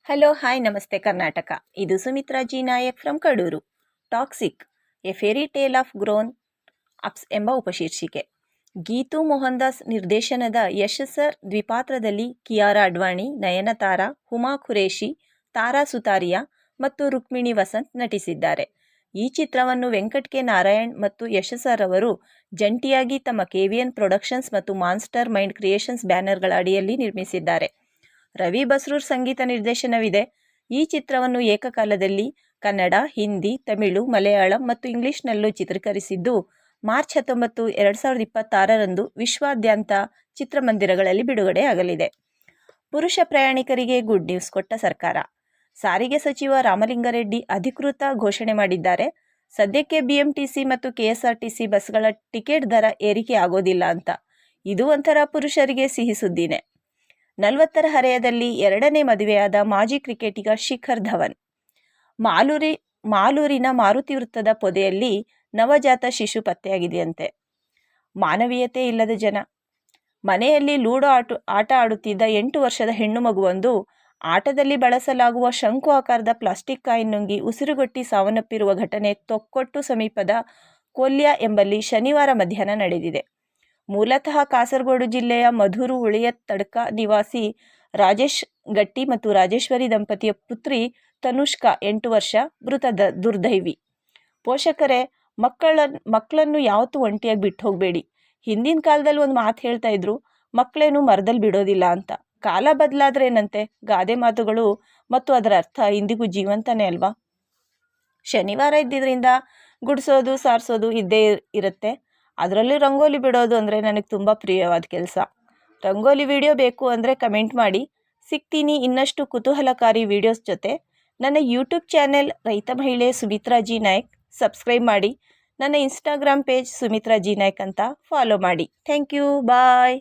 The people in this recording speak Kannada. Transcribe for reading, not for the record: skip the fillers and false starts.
ಹಲೋ ಹಾಯ್ ನಮಸ್ತೆ ಕರ್ನಾಟಕ. ಇದು Sumitra ji Nayak from Kadur. Toxic a fairy tale of grown ups ಎಂಬ ಉಪಶೀರ್ಷಿಕೆ. ಗೀತು ಮೋಹನ್ ದಾಸ್ ನಿರ್ದೇಶನದ ಯಶ್ ಸರ್ ದ್ವಿಪಾತ್ರದಲ್ಲಿ ಕಿಯಾರಾ ಅಡ್ವಾಣಿ, ನಯನತಾರಾ, ಹುಮಾ ಖುರೇಷಿ, ತಾರಾ ಸುತಾರಿಯಾ ಮತ್ತು ರುಕ್ಮಿಣಿ ವಸಂತ್ ನಟಿಸಿದ್ದಾರೆ. ಈ ಚಿತ್ರವನ್ನು ವೆಂಕಟ್ ಕೆ ನಾರಾಯಣ್ ಮತ್ತು ಯಶ್ ಸರ್ ಅವರು ಜಂಟಿಯಾಗಿ ತಮ್ಮ KVN ಪ್ರೊಡಕ್ಷನ್ಸ್ ಮತ್ತು ಮಾನ್ಸ್ಟರ್ ಮೈಂಡ್ ಕ್ರಿಯೇಷನ್ಸ್ ಬ್ಯಾನರ್ಗಳ ಅಡಿಯಲ್ಲಿ ನಿರ್ಮಿಸಿದ್ದಾರೆ. ರವಿ ಬಸ್ರೂರ್ ಸಂಗೀತ ನಿರ್ದೇಶನವಿದೆ. ಈ ಚಿತ್ರವನ್ನು ಏಕಕಾಲದಲ್ಲಿ ಕನ್ನಡ, ಹಿಂದಿ, ತಮಿಳು, ಮಲಯಾಳಂ ಮತ್ತು ಇಂಗ್ಲಿಷ್ನಲ್ಲೂ ಚಿತ್ರೀಕರಿಸಿದ್ದು ಮಾರ್ಚ್ 19, 2026ರಂದು ವಿಶ್ವಾದ್ಯಂತ ಚಿತ್ರಮಂದಿರಗಳಲ್ಲಿ ಬಿಡುಗಡೆಯಾಗಲಿದೆ. ಪುರುಷ ಪ್ರಯಾಣಿಕರಿಗೆ ಗುಡ್ ನ್ಯೂಸ್ ಕೊಟ್ಟ ಸರ್ಕಾರ. ಸಾರಿಗೆ ಸಚಿವ ರಾಮಲಿಂಗಾರೆಡ್ಡಿ ಅಧಿಕೃತ ಘೋಷಣೆ ಮಾಡಿದ್ದಾರೆ. ಸದ್ಯಕ್ಕೆ BMTC ಮತ್ತು KSRTC ಬಸ್ಗಳ ಟಿಕೆಟ್ ದರ ಏರಿಕೆ ಆಗೋದಿಲ್ಲ ಅಂತ. ಇದು ಒಂಥರ ಪುರುಷರಿಗೆ ಸಿಹಿ ಸುದ್ದಿನೇ. 40ರ ಹರೆಯದಲ್ಲಿ 2ನೇ ಮದುವೆಯಾದ ಮಾಜಿ ಕ್ರಿಕೆಟಿಗ ಶಿಖರ್ ಧವನ್. ಮಾಲೂರಿನ ಮಾರುತಿ ವೃತ್ತದ ಪೊದೆಯಲ್ಲಿ ನವಜಾತ ಶಿಶು ಪತ್ತೆಯಾಗಿದೆಯಂತೆ. ಮಾನವೀಯತೆ ಇಲ್ಲದ ಜನ. ಮನೆಯಲ್ಲಿ ಲೂಡೋ ಆಟ ಆಡುತ್ತಿದ್ದ 8 ವರ್ಷದ ಹೆಣ್ಣು ಮಗುವೊಂದು ಆಟದಲ್ಲಿ ಬಳಸಲಾಗುವ ಶಂಕು ಆಕಾರದ ಪ್ಲಾಸ್ಟಿಕ್ ಕಾಯಿನ್ ನುಂಗಿ ಉಸಿರುಗಟ್ಟಿ ಸಾವನ್ನಪ್ಪಿರುವ ಘಟನೆ ತೊಕ್ಕೊಟ್ಟು ಸಮೀಪದ ಕೊಲ್ಯ ಎಂಬಲ್ಲಿ ಶನಿವಾರ ಮಧ್ಯಾಹ್ನ ನಡೆದಿದೆ. ಮೂಲತಃ ಕಾಸರಗೋಡು ಜಿಲ್ಲೆಯ ಮಧುರು ಉಳಿಯತ್ತಡ್ಕ ನಿವಾಸಿ ರಾಜೇಶ್ ಗಟ್ಟಿ ಮತ್ತು ರಾಜೇಶ್ವರಿ ದಂಪತಿಯ ಪುತ್ರಿ ತನುಷ್ಕಾ 8 ವರ್ಷ ಮೃತ ದುರ್ದೈವಿ. ಪೋಷಕರೇ, ಮಕ್ಕಳನ್ನು ಯಾವತ್ತೂ ಒಂಟಿಯಾಗಿ ಬಿಟ್ಟು ಹೋಗಬೇಡಿ. ಹಿಂದಿನ ಕಾಲದಲ್ಲಿ ಒಂದು ಮಾತು ಹೇಳ್ತಾ ಇದ್ರು, ಮಕ್ಕಳೇನು ಮರದಲ್ಲಿ ಬಿಡೋದಿಲ್ಲ ಅಂತ. ಕಾಲ ಬದಲಾದ್ರೇನಂತೆ, ಗಾದೆ ಮಾತುಗಳು ಮತ್ತು ಅದರ ಅರ್ಥ ಇಂದಿಗೂ ಜೀವಂತನೇ ಅಲ್ವಾ. ಶನಿವಾರ ಇದ್ದಿದ್ದರಿಂದ ಗುಡಿಸೋದು ಸಾರಿಸೋದು ಇದ್ದೇ ಇರುತ್ತೆ. ಅದರಲ್ಲೂ ರಂಗೋಲಿ ಬಿಡೋದು ಅಂದರೆ ನನಗೆ ತುಂಬ ಪ್ರಿಯವಾದ ಕೆಲಸ. ರಂಗೋಲಿ ವಿಡಿಯೋ ಬೇಕು ಅಂದರೆ ಕಮೆಂಟ್ ಮಾಡಿ. ಸಿಗ್ತೀನಿ ಇನ್ನಷ್ಟು ಕುತೂಹಲಕಾರಿ ವಿಡಿಯೋಸ್ ಜೊತೆ. ನನ್ನ ಯೂಟ್ಯೂಬ್ ಚಾನೆಲ್ ರೈತ ಮಹಿಳೆ ಸುಮಿತ್ರಾ ಜಿ ನಾಯಕ್ ಸಬ್ಸ್ಕ್ರೈಬ್ ಮಾಡಿ. ನನ್ನ ಇನ್ಸ್ಟಾಗ್ರಾಮ್ ಪೇಜ್ ಸುಮಿತ್ರಾ ಜಿ ನಾಯಕ್ ಅಂತ ಫಾಲೋ ಮಾಡಿ. Thank you, bye.